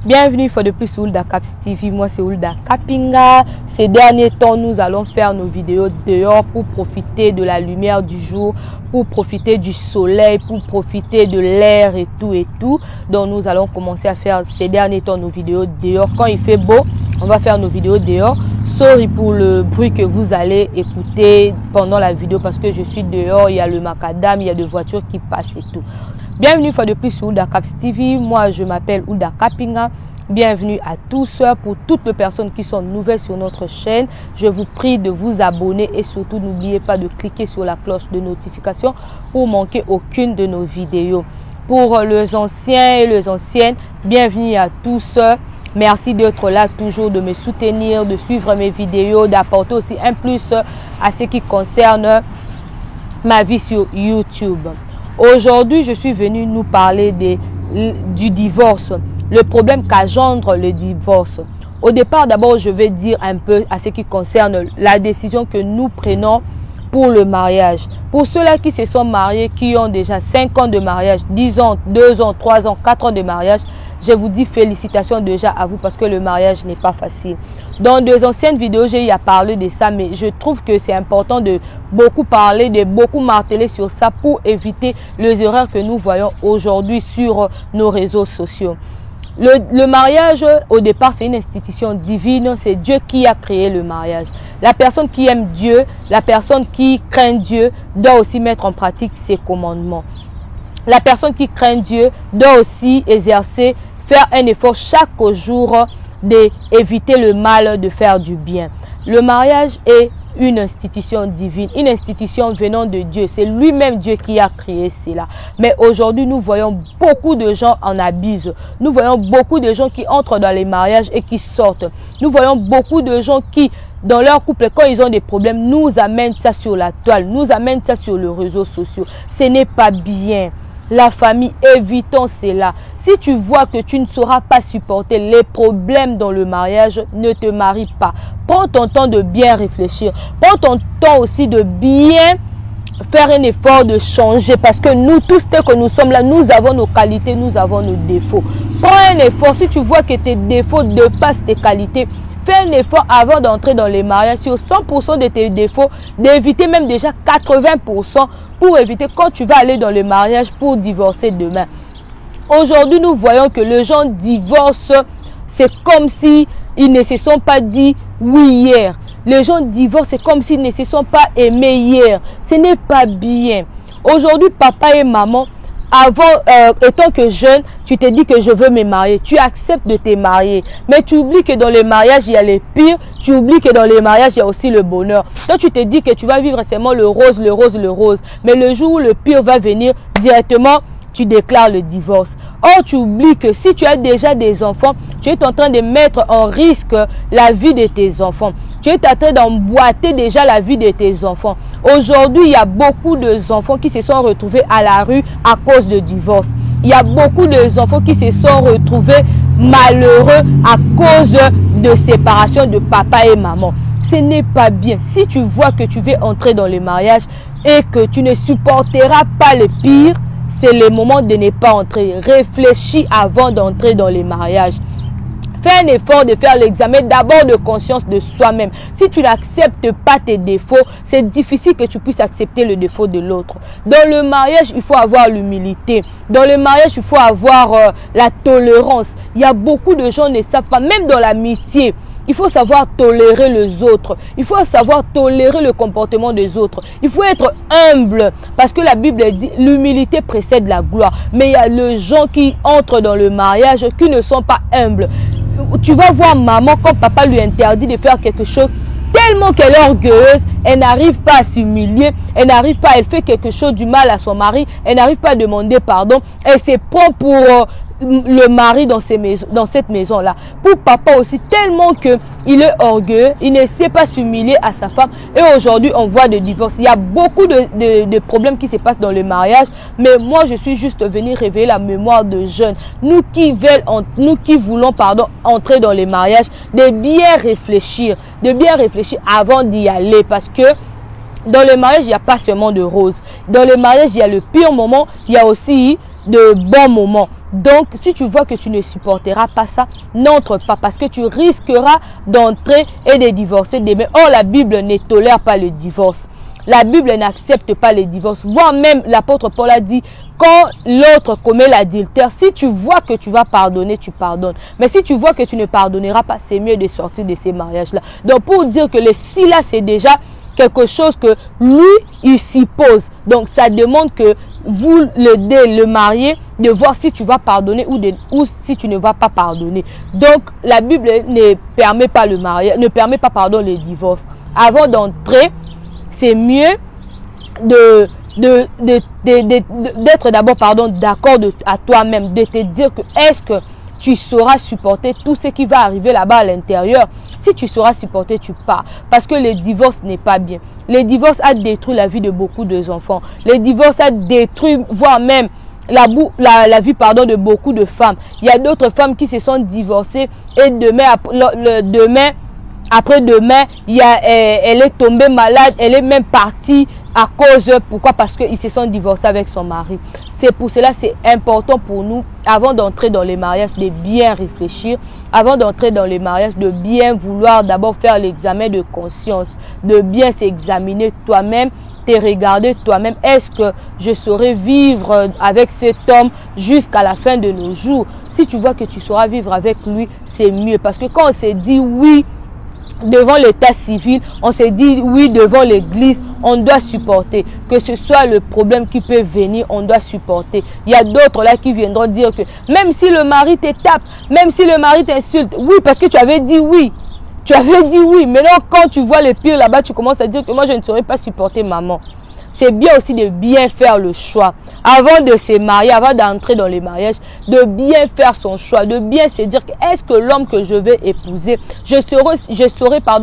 Bienvenue une fois de plus sur Hulda Caps TV. Moi c'est Hulda Kapinga. Ces derniers temps, nous allons faire nos vidéos dehors pour profiter de la lumière du jour, pour profiter du soleil, pour profiter de l'air et tout. Donc nous allons commencer à faire ces derniers temps nos vidéos dehors. Quand il fait beau, on va faire nos vidéos dehors. Sorry pour le bruit que vous allez écouter pendant la vidéo parce que je suis dehors, il y a le macadam, il y a des voitures qui passent et tout. Bienvenue une fois de plus sur Hulda Caps TV. Moi, je m'appelle Hulda Kapinga. Bienvenue à tous. Pour toutes les personnes qui sont nouvelles sur notre chaîne, je vous prie de vous abonner et surtout n'oubliez pas de cliquer sur la cloche de notification pour manquer aucune de nos vidéos. Pour les anciens et les anciennes, bienvenue à tous. Merci d'être là, toujours de me soutenir, de suivre mes vidéos, d'apporter aussi un plus à ce qui concerne ma vie sur YouTube. Aujourd'hui, je suis venue nous parler du divorce, le problème qu'engendre le divorce. Au départ, d'abord, je vais dire un peu à ce qui concerne la décision que nous prenons pour le mariage. Pour ceux-là qui se sont mariés, qui ont déjà 5 ans de mariage, 10 ans, 2 ans, 3 ans, 4 ans de mariage, je vous dis félicitations déjà à vous parce que le mariage n'est pas facile. Dans deux anciennes vidéos, j'ai eu à parler de ça, mais je trouve que c'est important de beaucoup parler, de beaucoup marteler sur ça pour éviter les erreurs que nous voyons aujourd'hui sur nos réseaux sociaux. Le mariage, au départ, c'est une institution divine. C'est Dieu qui a créé le mariage. La personne qui aime Dieu, la personne qui craint Dieu, doit aussi mettre en pratique ses commandements. La personne qui craint Dieu doit aussi exercer, faire un effort chaque jour d'éviter le mal, de faire du bien. Le mariage est une institution divine, une institution venant de Dieu. C'est lui-même Dieu qui a créé cela. Mais aujourd'hui, nous voyons beaucoup de gens en abuse. Nous voyons beaucoup de gens qui entrent dans les mariages et qui sortent. Nous voyons beaucoup de gens qui, dans leur couple, quand ils ont des problèmes, nous amènent ça sur la toile, nous amènent ça sur les réseaux sociaux. Ce n'est pas bien. La famille, évitons cela. Si tu vois que tu ne sauras pas supporter les problèmes dans le mariage, ne te marie pas. Prends ton temps de bien réfléchir. Prends ton temps aussi de bien faire un effort de changer. Parce que nous tous, dès que nous sommes là, nous avons nos qualités, nous avons nos défauts. Prends un effort. Si tu vois que tes défauts dépassent tes qualités, fais un effort avant d'entrer dans les mariages sur 100% de tes défauts, d'éviter même déjà 80% pour éviter quand tu vas aller dans le mariage pour divorcer demain. Aujourd'hui, nous voyons que les gens divorcent, c'est comme si ils ne se sont pas dit oui hier. Les gens divorcent, c'est comme s'ils ne se sont pas aimés hier. Ce n'est pas bien. Aujourd'hui, papa et maman, avant, étant que jeune, tu te dis que je veux me marier. Tu acceptes de te marier. Mais tu oublies que dans le mariage, il y a les pires. Tu oublies que dans le mariage, il y a aussi le bonheur. Donc, tu te dis que tu vas vivre seulement le rose, le rose, le rose. Mais le jour où le pire va venir, directement, tu déclares le divorce. Or, tu oublies que si tu as déjà des enfants, tu es en train de mettre en risque la vie de tes enfants. Tu es en train d'emboîter déjà la vie de tes enfants. Aujourd'hui, il y a beaucoup d'enfants qui se sont retrouvés à la rue à cause de divorce. Il y a beaucoup d'enfants qui se sont retrouvés malheureux à cause de séparation de papa et maman. Ce n'est pas bien. Si tu vois que tu veux entrer dans le mariage et que tu ne supporteras pas le pire, c'est le moment de ne pas entrer. Réfléchis avant d'entrer dans les mariages. Fais un effort de faire l'examen d'abord de conscience de soi-même. Si tu n'acceptes pas tes défauts, c'est difficile que tu puisses accepter le défaut de l'autre. Dans le mariage, il faut avoir l'humilité. Dans le mariage, il faut avoir la tolérance. Il y a beaucoup de gens qui ne savent pas, même dans l'amitié. Il faut savoir tolérer les autres. Il faut savoir tolérer le comportement des autres. Il faut être humble. Parce que la Bible dit l'humilité précède la gloire. Mais il y a les gens qui entrent dans le mariage qui ne sont pas humbles. Tu vas voir maman quand papa lui interdit de faire quelque chose. Tellement qu'elle est orgueilleuse, elle n'arrive pas à s'humilier, elle n'arrive pas, elle fait quelque chose du mal à son mari, elle n'arrive pas à demander pardon, elle se prend pour le mari dans cette maison-là. Pour papa aussi, tellement qu'il est orgueilleux, il ne sait pas s'humilier à sa femme. Et aujourd'hui, on voit des divorces. Il y a beaucoup de problèmes qui se passent dans le mariage. Mais moi, je suis juste venue réveiller la mémoire de jeunes. Nous qui voulons entrer dans les mariages, de bien réfléchir avant d'y aller. Parce que dans le mariage, il n'y a pas seulement de roses. Dans le mariage, il y a le pire moment, il y a aussi de bons moments. Donc, si tu vois que tu ne supporteras pas ça, n'entre pas parce que tu risqueras d'entrer et de divorcer demain. Or, la Bible ne tolère pas le divorce. La Bible n'accepte pas les divorces. Voire même, l'apôtre Paul a dit, quand l'autre commet l'adultère, si tu vois que tu vas pardonner, tu pardonnes. Mais si tu vois que tu ne pardonneras pas, c'est mieux de sortir de ces mariages-là. Donc, pour dire que le si là, c'est déjà quelque chose que lui, il s'y pose. Donc, ça demande que vous, le marié, de voir si tu vas pardonner ou si tu ne vas pas pardonner. Donc, la Bible ne permet pas le mariage, ne permet pas, pardon, le divorce. Avant d'entrer, c'est mieux d'être d'abord, pardon, d'accord à toi-même, de te dire que est-ce que tu sauras supporter tout ce qui va arriver là-bas à l'intérieur. Si tu sauras supporter, tu pars. Parce que le divorce n'est pas bien. Le divorce a détruit la vie de beaucoup d'enfants. Le divorce a détruit, voire même, la vie, pardon, de beaucoup de femmes. Il y a d'autres femmes qui se sont divorcées et après-demain, elle est tombée malade, elle est même partie à cause, pourquoi? Parce qu'ils se sont divorcés avec son mari. C'est pour cela, c'est important pour nous, avant d'entrer dans les mariages, de bien réfléchir, avant d'entrer dans les mariages, de bien vouloir d'abord faire l'examen de conscience, de bien s'examiner toi-même, te regarder toi-même. Est-ce que je saurais vivre avec cet homme jusqu'à la fin de nos jours? Si tu vois que tu sauras vivre avec lui, c'est mieux. Parce que quand on s'est dit oui, devant l'état civil, on s'est dit oui devant l'église, on doit supporter. Que ce soit le problème qui peut venir, on doit supporter. Il y a d'autres là qui viendront dire que même si le mari te tape, même si le mari t'insulte, oui, parce que tu avais dit oui. Tu avais dit oui. Maintenant, quand tu vois le pire là-bas, tu commences à dire que moi, je ne saurais pas supporter maman. C'est bien aussi de bien faire le choix. Avant de se marier, avant d'entrer dans les mariages, de bien faire son choix, de bien se dire que est-ce que l'homme que je vais épouser, je saurais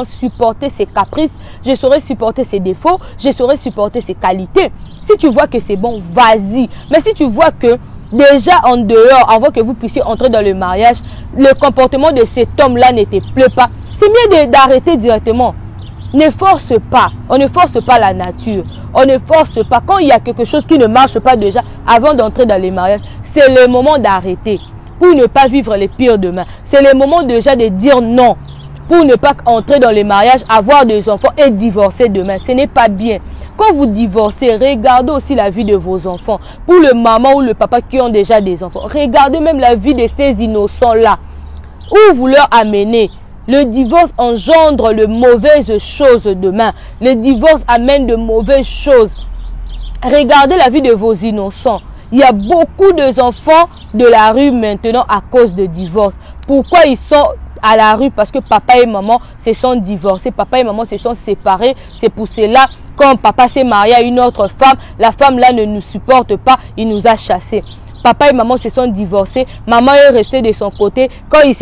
supporter ses caprices, je saurais supporter ses défauts, je saurais supporter ses qualités. Si tu vois que c'est bon, vas-y. Mais si tu vois que déjà en dehors, avant que vous puissiez entrer dans le mariage, le comportement de cet homme-là ne te plaît pas, c'est mieux d'arrêter directement. Ne force pas, on ne force pas la nature, on ne force pas. Quand il y a quelque chose qui ne marche pas déjà, avant d'entrer dans les mariages, c'est le moment d'arrêter pour ne pas vivre les pires demain. C'est le moment déjà de dire non pour ne pas entrer dans les mariages, avoir des enfants et divorcer demain. Ce n'est pas bien. Quand vous divorcez, regardez aussi la vie de vos enfants. Pour le maman ou le papa qui ont déjà des enfants, regardez même la vie de ces innocents-là. Où vous leur amenez. Le divorce engendre de mauvaises choses demain. Le divorce amène de mauvaises choses. Regardez la vie de vos innocents. Il y a beaucoup d'enfants de la rue maintenant à cause de divorce. Pourquoi ils sont à la rue? Parce que papa et maman se sont divorcés. Papa et maman se sont séparés. C'est pour cela, quand papa s'est marié à une autre femme, la femme là ne nous supporte pas. Il nous a chassés. Papa et maman se sont divorcés. Maman est restée de son côté. Quand elle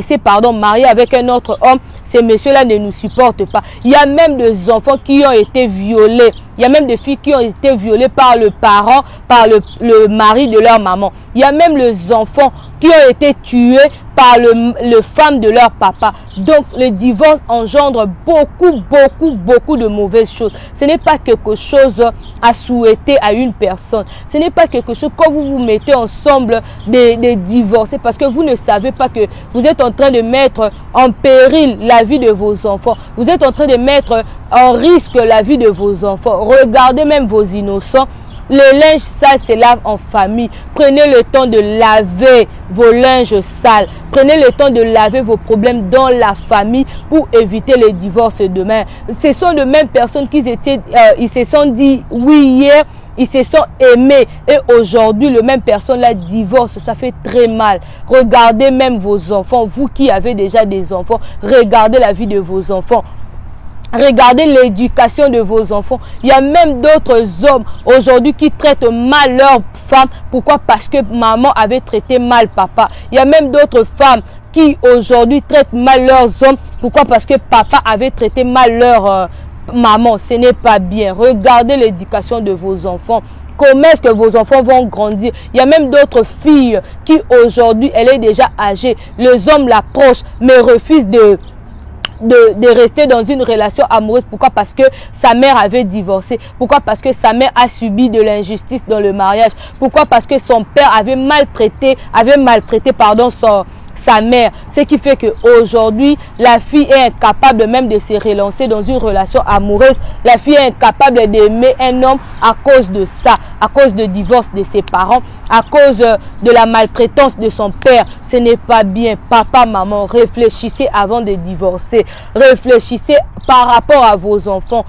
s'est mariée avec un autre homme, ces messieurs-là ne nous supportent pas. Il y a même des enfants qui ont été violés. Il y a même des filles qui ont été violées par le parent, par le mari de leur maman. Il y a même les enfants qui ont été tués par le femme de leur papa. Donc, le divorce engendre beaucoup de mauvaises choses. Ce n'est pas quelque chose à souhaiter à une personne. Ce n'est pas quelque chose quand vous vous mettez ensemble de divorcer parce que vous ne savez pas que vous êtes en train de mettre en péril la vie de vos enfants. Vous êtes en train de mettre en risque la vie de vos enfants. Regardez même vos innocents. Le linge sale se lave en famille. Prenez le temps de laver vos linges sales. Prenez le temps de laver vos problèmes dans la famille pour éviter les divorces demain. Ce sont les mêmes personnes qui ils se sont dit oui hier, ils se sont aimés et aujourd'hui, les mêmes personnes là divorcent. Ça fait très mal. Regardez même vos enfants. Vous qui avez déjà des enfants, regardez la vie de vos enfants. Regardez l'éducation de vos enfants. Il y a même d'autres hommes aujourd'hui qui traitent mal leurs femmes. Pourquoi? Parce que maman avait traité mal papa. Il y a même d'autres femmes qui aujourd'hui traitent mal leurs hommes. Pourquoi? Parce que papa avait traité mal leur maman. Ce n'est pas bien. Regardez l'éducation de vos enfants. Comment est-ce que vos enfants vont grandir? Il y a même d'autres filles qui aujourd'hui, elle est déjà âgée. Les hommes l'approchent mais refusent de rester dans une relation amoureuse. Pourquoi? Parce que sa mère avait divorcé. Pourquoi? Parce que sa mère a subi de l'injustice dans le mariage. Pourquoi? Parce que son père avait maltraité sa mère. Ce qui fait qu'aujourd'hui, la fille est incapable même de se relancer dans une relation amoureuse. La fille est incapable d'aimer un homme à cause de ça, à cause de divorce de ses parents, à cause de la maltraitance de son père. Ce n'est pas bien. Papa, maman, réfléchissez avant de divorcer. Réfléchissez par rapport à vos enfants.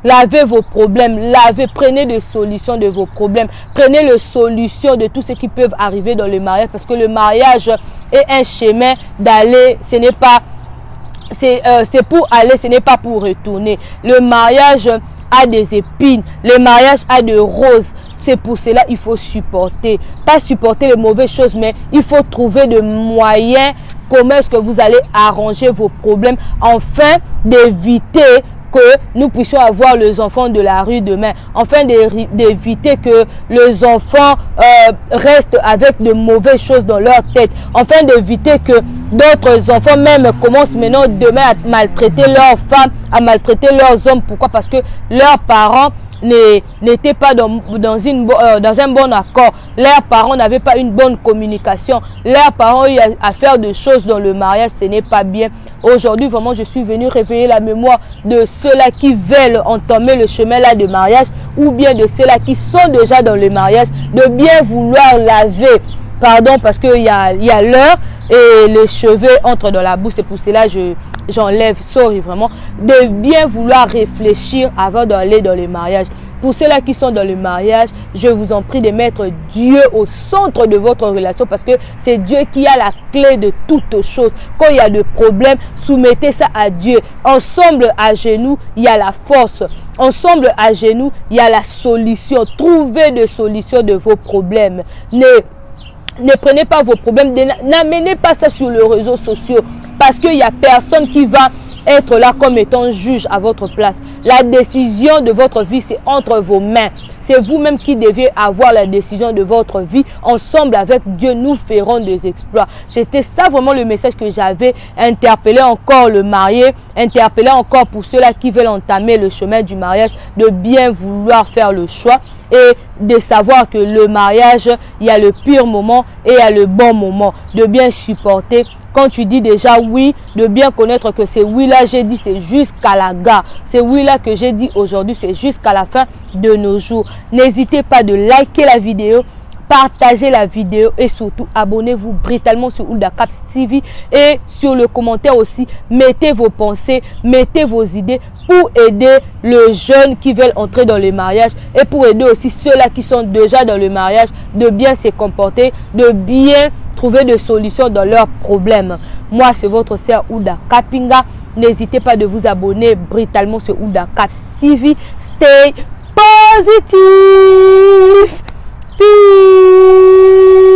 Lavez vos problèmes, prenez des solutions de vos problèmes, prenez les solutions de tout ce qui peut arriver dans le mariage, parce que le mariage est un chemin d'aller, ce n'est pas, c'est pour aller, ce n'est pas pour retourner. Le mariage a des épines, le mariage a des roses. C'est pour cela qu'il faut supporter, pas supporter les mauvaises choses, mais il faut trouver des moyens. Comment est-ce que vous allez arranger vos problèmes afin d'éviter que nous puissions avoir les enfants de la rue demain, afin d'éviter que les enfants restent avec de mauvaises choses dans leur tête, afin d'éviter que d'autres enfants même commencent maintenant demain à maltraiter leurs femmes, à maltraiter leurs hommes. Pourquoi? Parce que leurs parents n'étaient pas dans un bon accord. Leurs parents n'avaient pas une bonne communication. Leurs parents ont eu à faire des choses dans le mariage. Ce n'est pas bien. Aujourd'hui, vraiment, je suis venue réveiller la mémoire de ceux-là qui veulent entamer le chemin-là de mariage, ou bien de ceux-là qui sont déjà dans le mariage, de bien vouloir laver. Pardon, parce qu'il y a l'heure et les cheveux entrent dans la bouche. C'est pour cela que j'enlève, sorry vraiment, de bien vouloir réfléchir avant d'aller dans le mariage. Pour ceux-là qui sont dans le mariage, je vous en prie de mettre Dieu au centre de votre relation, parce que c'est Dieu qui a la clé de toutes choses. Quand il y a des problèmes, soumettez ça à Dieu. Ensemble à genoux, il y a la force. Ensemble à genoux, il y a la solution. Trouvez des solutions de vos problèmes. Ne prenez pas vos problèmes, n'amenez pas ça sur les réseaux sociaux, parce qu'il n'y a personne qui va être là comme étant juge à votre place. La décision de votre vie, c'est entre vos mains. C'est vous-même qui devez avoir la décision de votre vie. Ensemble avec Dieu, nous ferons des exploits. C'était ça vraiment le message que j'avais. Interpeller encore le marié, interpeller encore pour ceux-là qui veulent entamer le chemin du mariage, de bien vouloir faire le choix et de savoir que le mariage, il y a le pire moment et il y a le bon moment. De bien supporter. Quand tu dis déjà oui, de bien connaître que c'est oui là, j'ai dit c'est jusqu'à la gare. C'est oui là que j'ai dit aujourd'hui, c'est jusqu'à la fin de nos jours. N'hésitez pas de liker la vidéo, partagez la vidéo et surtout abonnez-vous brutalement sur Hulda Caps TV, et sur le commentaire aussi, mettez vos pensées, mettez vos idées pour aider les jeunes qui veulent entrer dans le mariage, et pour aider aussi ceux-là qui sont déjà dans le mariage de bien se comporter, de bien trouver des solutions dans leurs problèmes. Moi, c'est votre sœur Hulda Kapinga. N'hésitez pas de vous abonner brutalement sur Hulda Caps TV. Stay positive. Peace.